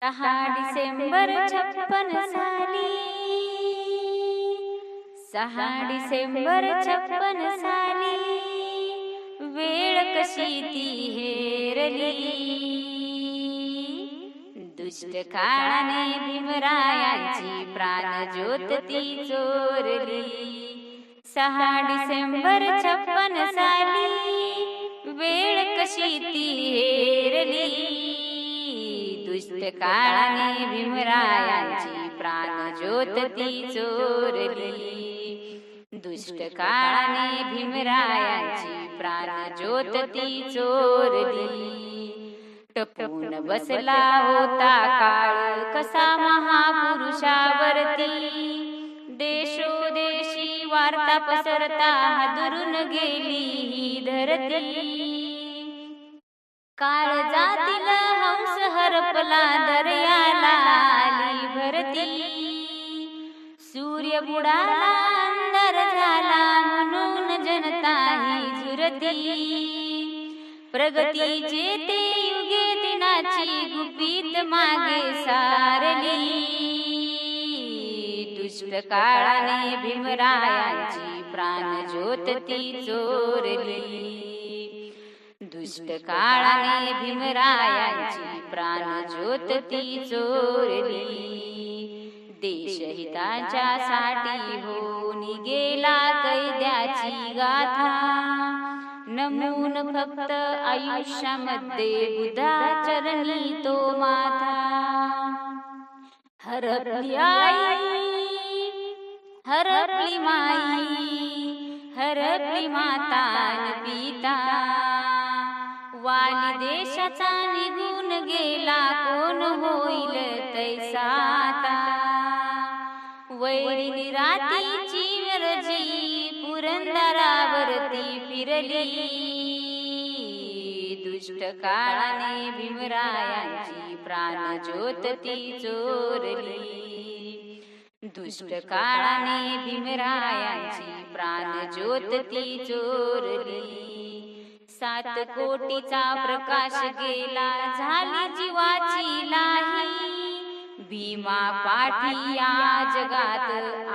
6 डिसेंबर 56 साली, 6 डिसेंबर 56 साली, वेळ कशी ती हेरली, दुष्ट काळाने भीमरायांची प्राणज्योत ती चोरली. 6 डिसेंबर 56 साली, वेळ कशी ती हेरली, दुष्ट काळाने भीमरायांची प्राणज्योत ती चोरली. दुष्ट काळाने भीमरायांची प्राणज्योत ती चोरली. टपून बसला होता काळ कसा महापुरुषावरती, देशोदेशी वार्ता पसरता हादरून गेली ही धरती. काळजातील हंस हरपला दर्याला आली भरती, सूर्य बुडाला अंधार झाला म्हणून जनता ही झुरती. प्रगतीचे ते युगे दिनाची गुपित मागे सारली, दुष्ट काळाने भीमरायांची प्राणज्योत ती चोरली. दुष्ट काळाने भीमरायांची प्राणज्योत ती चोरली. देशहिताच्या साठी होऊन गेला कैद्याची गाथा, नमून फक्त आयुष्यामध्ये बुधाचरणी तो माथा. हरपली आई, हरपली माई, हरपली माता न पिता, वाली देशाचा निघून गेला कोण होईल तैसा आता. वैरी रातीची गरजी पुरंदरावरती फिरली, दुष्ट काळाने भीमरायांची प्राणज्योत ती चोरली. दुष्ट काळाने भीमरायांची प्राणज्योत ती चोरली. 7 कोटीचा प्रकाश गेला झाली जीवाची लाही, भीमा पाठी या जगात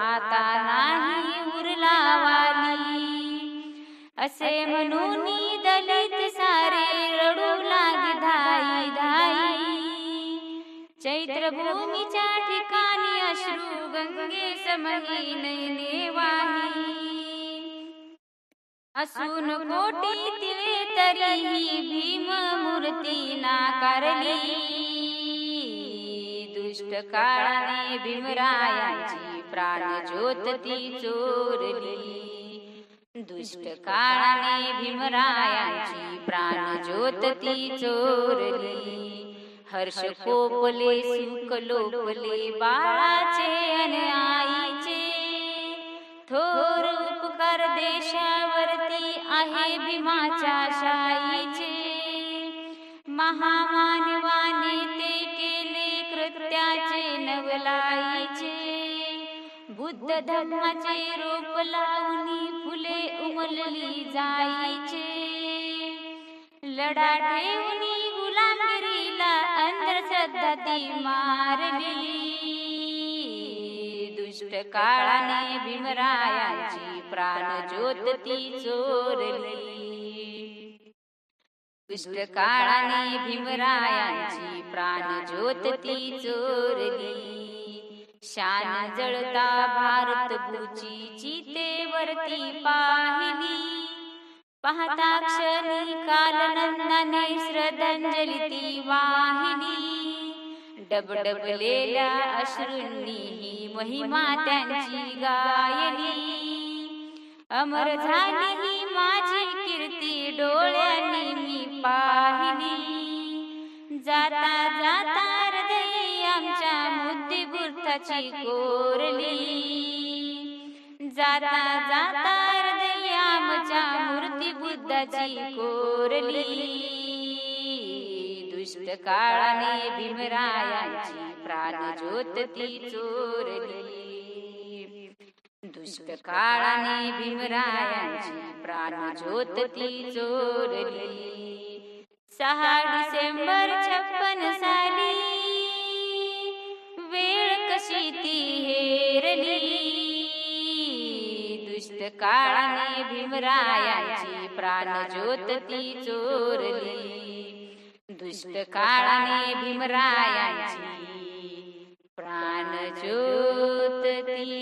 आता नाही उरला वाली. असे म्हणून दलित सारे रडू लागे धाई धाई, चैत्रभूमीच्या ठिकाणी अश्रू गंगे समही नयने वाही. असून कोटी तिळे तरीही भीम मूर्ती नाकारली, दुष्ट काळाने भीमरायांची प्राणज्योत ती चोरली. दुष्ट काळाने भीमरायांची प्राणज्योत ती चोरली. हर्ष कोपले सुख लोपले बाळाचे अन आईचे, थोर उपकार देशावरती आहे भीमाच्या शाईचे. महामानवाने ते केले कृत्याचे नवलाईचे, बुद्ध धर्माचे रोप लावणी फुले उमलली जायचे. लढा ठेवणी गुलामगिरीला अंधश्रद्धा ती मारली, दुष्ट काळाने भीमरायांची प्राणज्योत ती चोरली. दुष्ट काळाने भीमरायांची प्राणज्योत ती चोरली. शान जळता भारत भूची चितेवरती पाहिली, पाहता क्षणी कालनंदाने श्रद्धांजली ती वाहिली. डबडबलेल्या अश्रूंनी ही महिमा त्यांची गायली, अमर झाली ही माझी कीर्ती डोळ्यांनी मी पाहिली. जाता जाता हृदय आमच्या बुद्धिबुद्धाची कोरली, जाता जाता हृदय आमच्या मूर्ती बुद्धाची कोरली. दुष्ट काळाने भीमरायांची प्राणज्योत ती चोरली. दुष्ट काळाने भीमरायांची प्राणज्योत ती चोरली. 6 डिसेंबर 56 साली, दुष्ट काळाने भीमरायांची प्राणज्योत ती चोरली. दुष्ट काळाने भीमरायांची प्राणज्योत ती